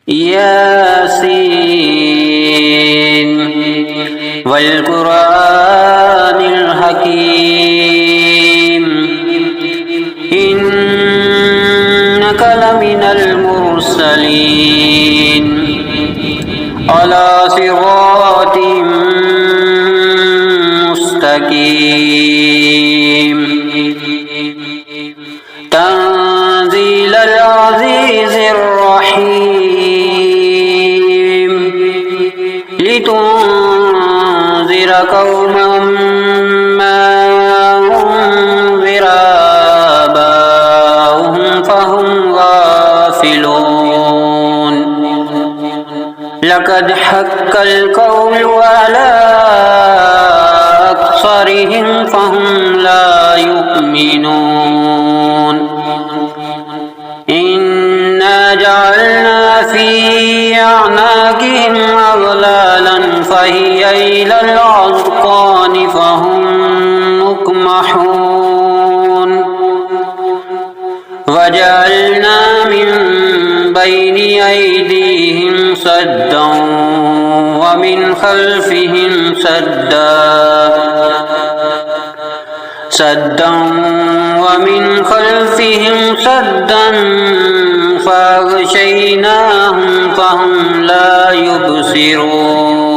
ياسين والقرآن الحكيم إنك لمن المرسلين على صراط مستقيم تنزيل العزيز الرحيم لتنذر قوما ما أنذر آباؤهم فهم غافلون لقد حق القول على أكثرهم فهم لا يؤمنون إنا جعلنا في أعناقهم أغلالا فهي إلى الأذقان فهم مقمحون وجعلنا من بين أيديهم سدا ومن خلفهم سدا ومن خلفهم سدا فأغشيناهم فهم لا يبصرون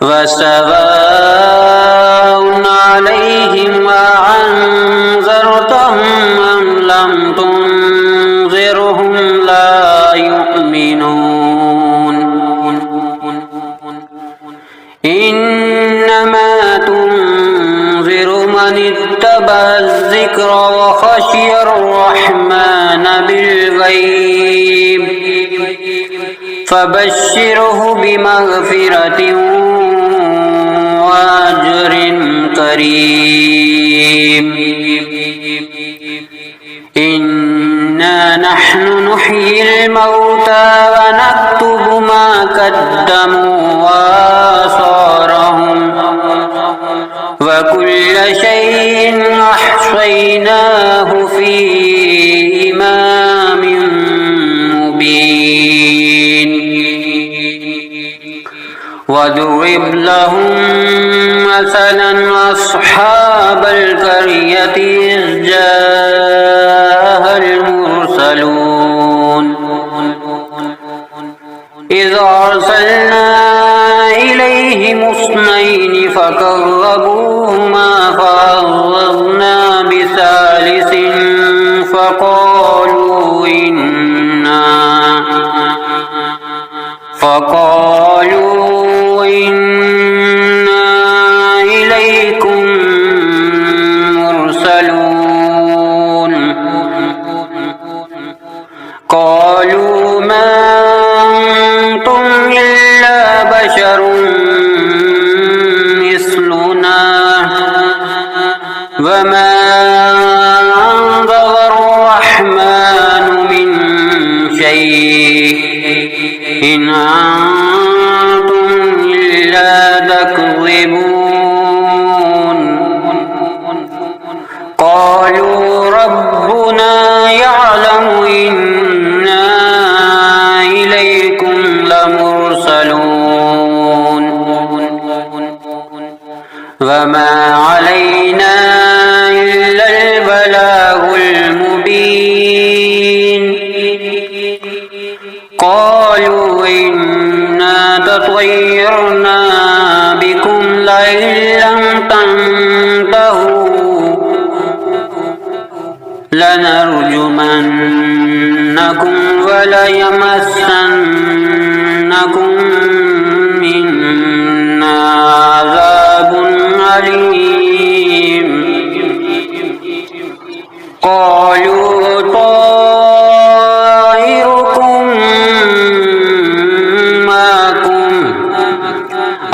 وسواء عليهم أأنذرتهم أم لم تنذرهم لا يؤمنون إنما تنذر من اتبع الذكر وخشي الرحمن بالغيب فبشره بمغفرة وأجر كريم إنا نحن نحيي الموتى ونكتب ما قدموا وآثارهم وكل شيء أحصيناه في إمام مبين واضرب لهم مثلا أصحاب القرية إذ جاءها المرسلون إذ أرسلنا إليهم اثنين فكذبوهما فعززنا بثالث فقالوا إنا إليكم مرسلون قالوا ما أنتم إلا بشر مثلنا وما أنزل الرحمن من شيء إن أنتم إلا تكذبون قالوا ربنا يعلم إنا إليكم لمرسلون وما علينا إلا البلاغ المبين قالوا إنا تطيرنا بكم لئن لم تنتهوا لنرجمنكم وليمسنكم منا عذاب أليم قالوا طائركم معكم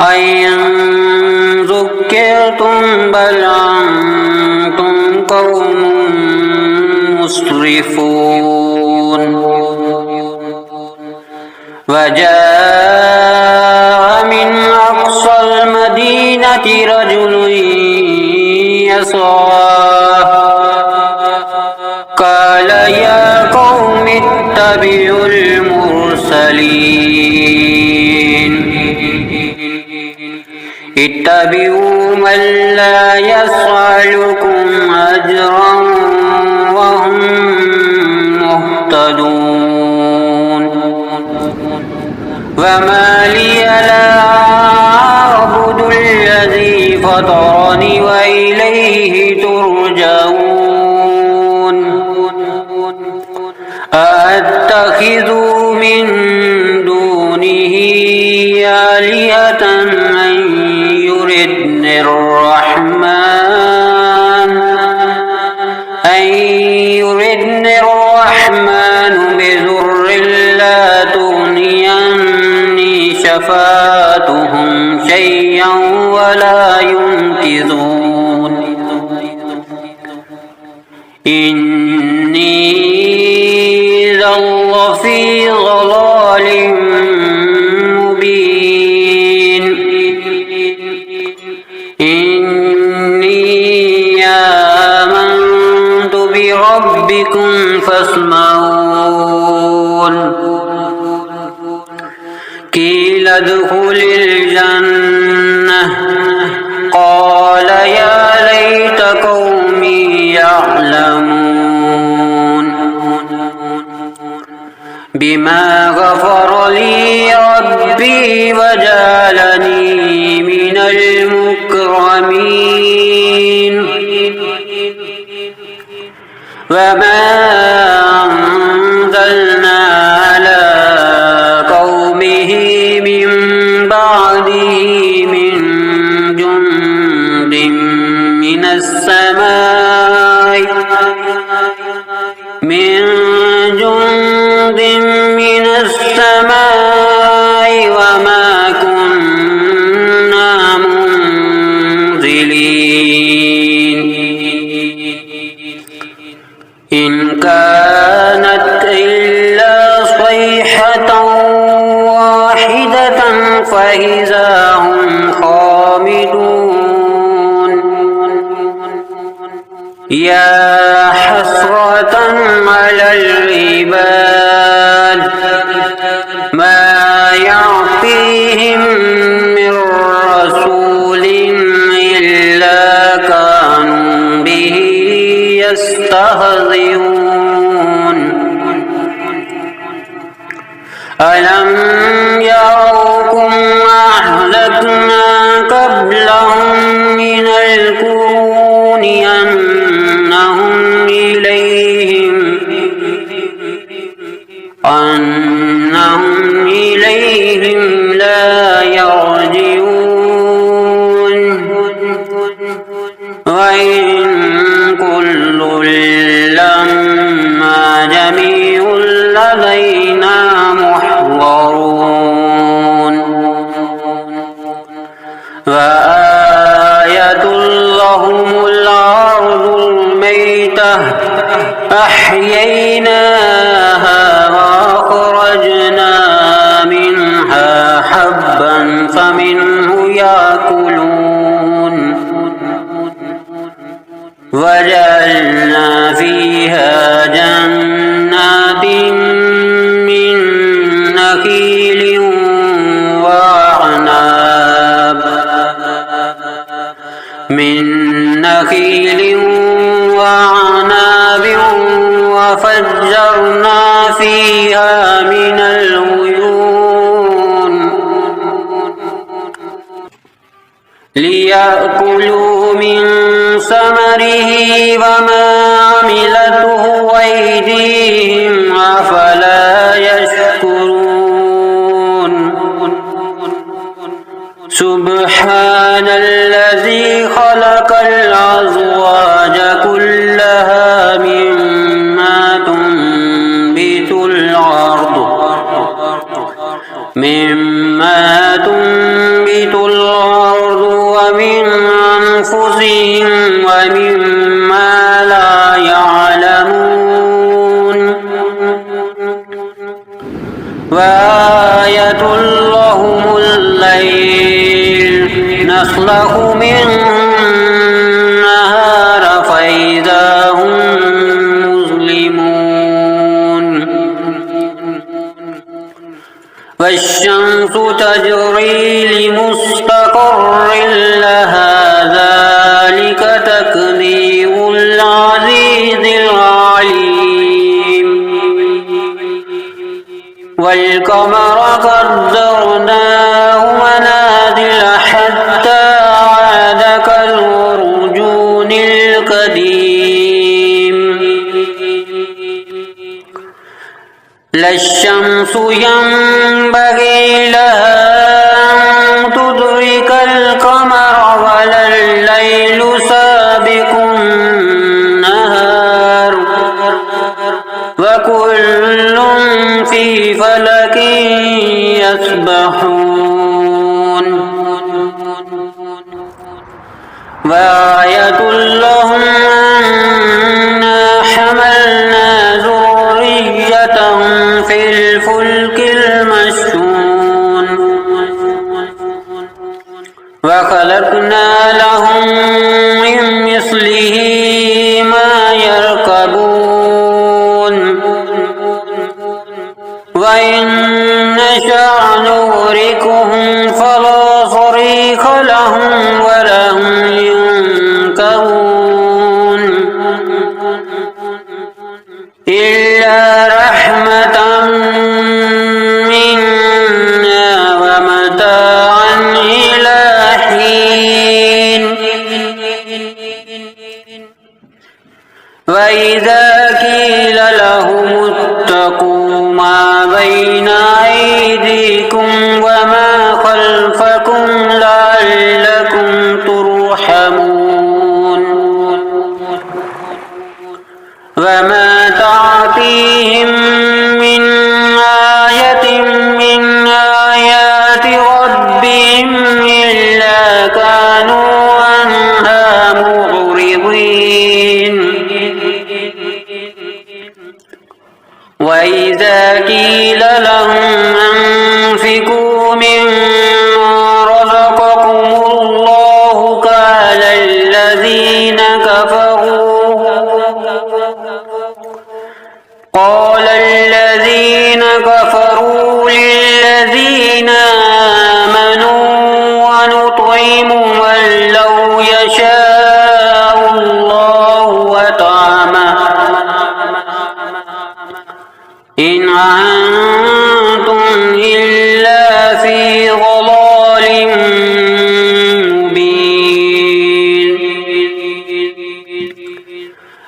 أئن ذكرتم بل أنتم قوم مسرفون وجاء من أقصى المدينة رجل يسعى قال يا قوم اتبعون اتبعوا المرسلين اتبعوا من لا يسألكم أجرا وهم مهتدون وما لي لا أعبد الذي فطرني وإليه ترجعون أأتخذ من دونه آلهة أن يردني الرحمن بضر لا تغني عني شفاعتهم شيئا ولا ينقذون إني إذا لفي ضلال مبين إني آمنت بربكم فاسمعون قيل ادخل الجنة قال يا ليت قومي يعلمون بما غفر لي ربي وجعلني من المكرمين وما أنزلنا على قومه من بعده من جند من السماء وما كنا منزلين إن كانت إلا صيحة واحدة فإذا هم خامدون يا حسرة على العباد ما يعطيهم من رسول إلا كانوا به يستهزئون ألم يروا أهلكنا قبلهم من القرون أنهم إليهم لا يرجعون وإن كل لما جميع لدينا محضرون وآية لهم الأرض الميتة أحييناها وأخرجنا منها حبا فمنه يأكلون وجعلنا فيها جنات من نخيل وعناب وفجرنا فيها من العيون ليأكلوا من ثمره وما عملته أيديهم أفلا يشكرون سبحان الذي خلق الأزواج كلها مما تنبت الأرض ومن أنفسهم ومما لا يعلمون وآية لهم الليل نسلخ منه النهار فإذا هم مظلمون والشمس تجري لمستقر لها ذلك تقدير العزيز العليم والقمر قدرناه منازل حتى عاد كالعرجون القديم لا الشمس ينبغي لها أن تدرك القمر ولا الليل سابق النهار وكل في فلك يسبحون وآية لهم أنا حملنا ذريتهم في الفلك المشحون وخلقنا لهم من مثله ما يركبون وإن نشأ نغرقهم فلا صريخ لهم ولا هم ينقذون إلا رحمة منا ومتاعا إلى حين وإذا قيل لهم اتقوا ما بين أيديكم وما خلفكم لعلكم ترحمون وما تعطيهم من آية من آيات ربهم إلا كانوا عنها معرضين وإذا قيل لهم أنفقوا مما رزقكم الله قال الذين كفروا للذين آمنوا ونطعم من لو يشاء الله أطعمه إن أنتم إلا في ضلال مبين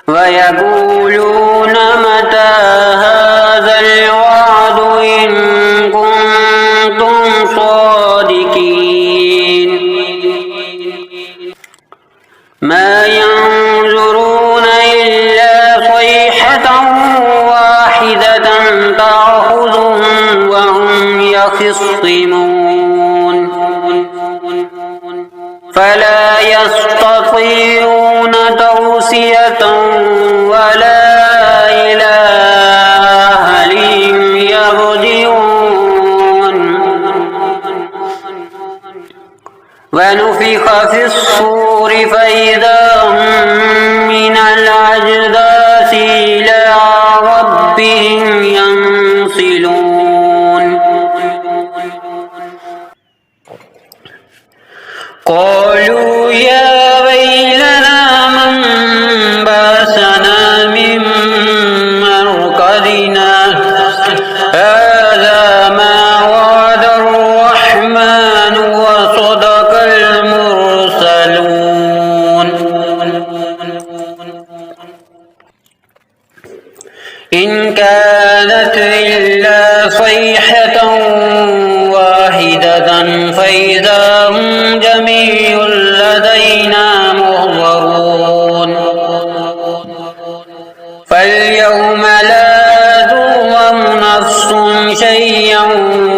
ويقولون متى هذا الوعد إن كنتم صادقين ما ينظرون إلا صيحة واحدة تأخذهم وهم يخصمون فلا يستطيعون توصية ولا إلى أهلهم يرجعون ونفخ في الصور فإذا هم من الأجداث إلى ربهم ينسلون قالوا يا ويلنا من بعثنا من مرقدنا هذا ما وعد الرحمن وصدق المرسلون إن كانت إلا صيحة واحدة فإذا هم جميع لدينا محضرون فاليوم لا تظلم نفس شيئا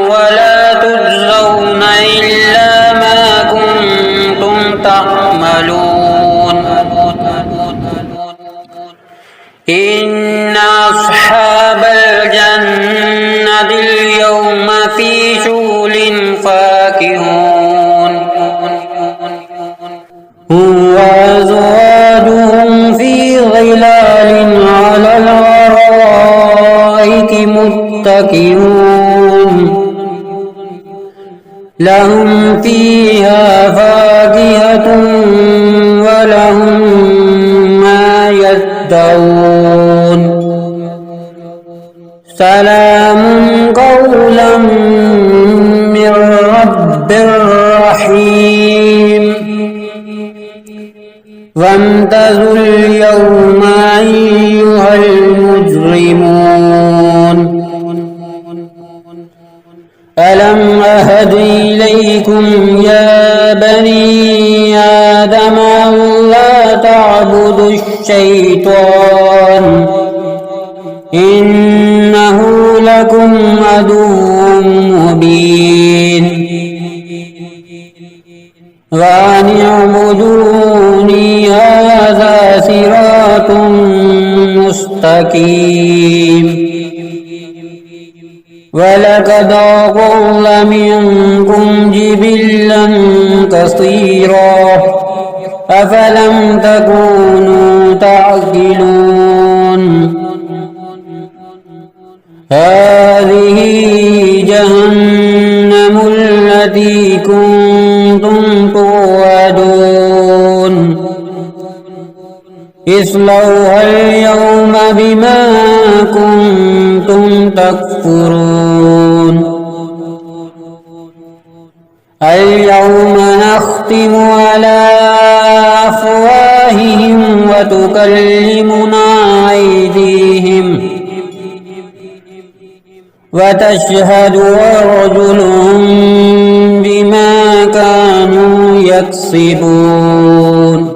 ولا تجزون إلا ما كنتم تعملون إن أصحاب الجنة اليوم في شغل فاكهون وأزواجهم في ظلال على الأرائك متكئون لهم فيها فاكهة ولهم ما يدعون سلام قولا من رب رحيم وامتازوا اليوم أيها المجرمون ألم أهد إليكم يا بني آدم ألا تعبدوا الشيطان إنه لكم عدو مبين وأن اعبدوني هذا صراط مستقيم ولقد أضل منكم جبلا كثيرا أفلم تكونوا تعقلون هذه جهنم التي كنتم توعدون اصلوها اليوم بما كنتم تكفرون اليوم نختم على أفواههم وتكلمنا أيديهم وتشهد أرجلهم بما كانوا يكسبون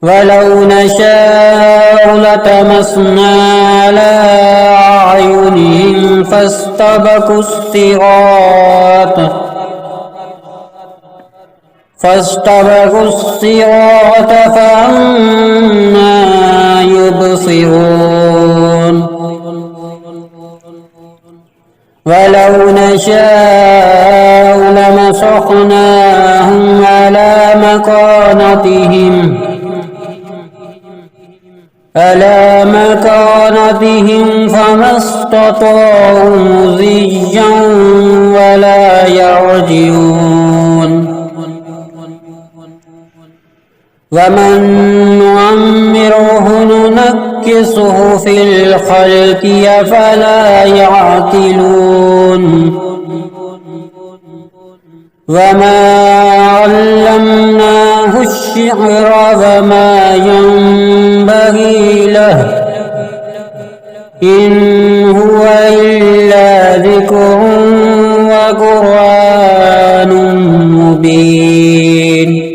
ولو نشاء لطمسنا على أعينهم فاستبقوا الصراط فأنى يبصرون ولو نشاء لمسخناهم على مكانتهم فما استطاعوا مضيا ولا يرجعون ومن نعمره ننكسه في الخلق أفلا يعقلون وما علمناه الشعر وما ينبغي له إن هو إلا ذكر وقرآن مبين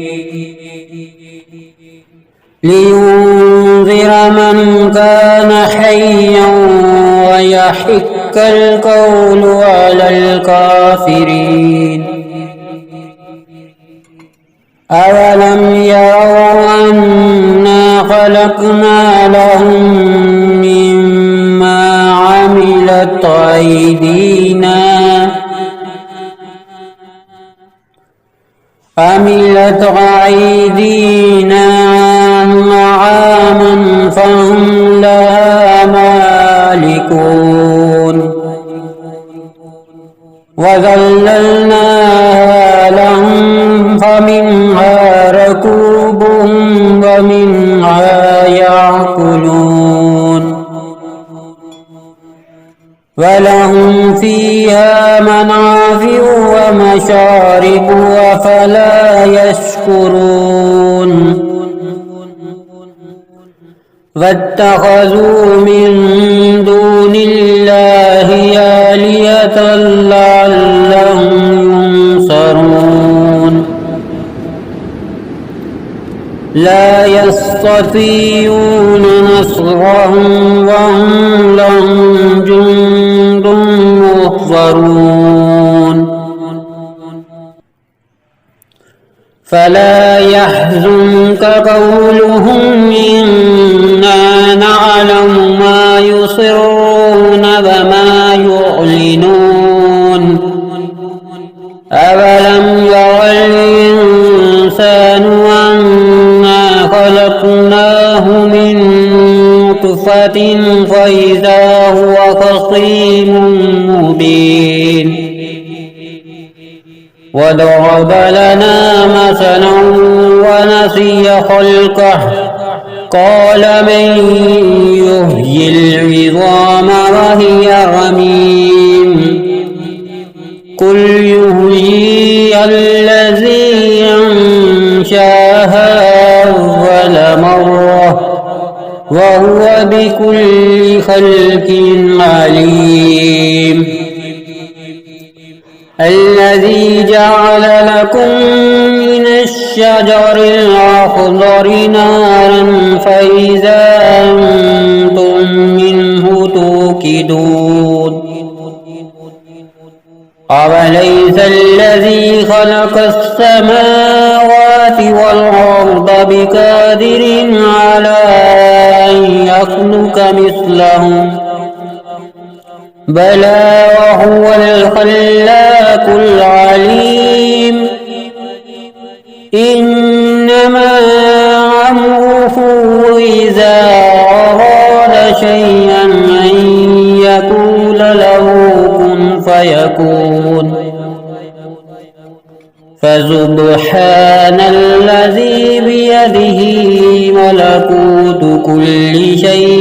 لينذر من كان حيا ويحق القول على الكافرين أولم يروا أنا خلقنا لهم مما عملت أيدينا أنعاما فهم لها مالكون وذللناها لهم فمنها ركوبهم ومنها يأكلون ولهم فيها منافع ومشارب أفلا يشكرون واتخذوا من دون الله آلهة لعلهم ينصرون لا يستطيعون نصرهم وهم لهم جند محضرون فلا يحزنك قولهم إنا نعلم ما يصرون وما يعلنون أولم ير الإنسان أنا خلقناه من نطفة فإذا هو خصيم مبين وضرب لنا مثلا ونسي خلقه قال من يحيي العظام وهي رميم قل يحييها الذي أنشاها أول مرة وهو بكل خلق عليم الذي جعل لكم من الشجر الأخضر نارا فإذا أنتم منه توقدون أوليس الذي خلق السماوات والأرض بقادر على أن يخلق مثلهم بلى وهو الخلاق العليم إنما أمره إذا أراد شيئا أن يقول له كن فيكون فسبحان الذي بيده ملكوت كل شيء